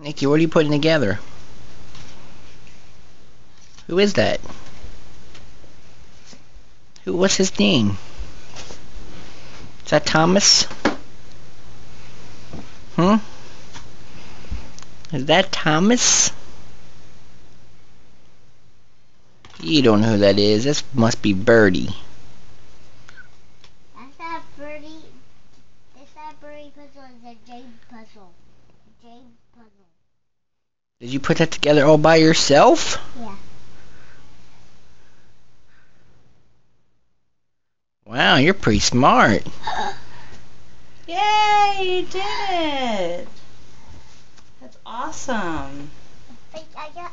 Nikki, what are you putting together? Who is that? What's his name? Is that Thomas? Is that Thomas? You don't know who that is. This must be Birdie. That's not Birdie. It's not Birdie puzzle. It's a Jade puzzle. A Jade puzzle. Did you put that together all by yourself? Yeah. Wow, you're pretty smart. Yay, you did it! That's awesome. I think I got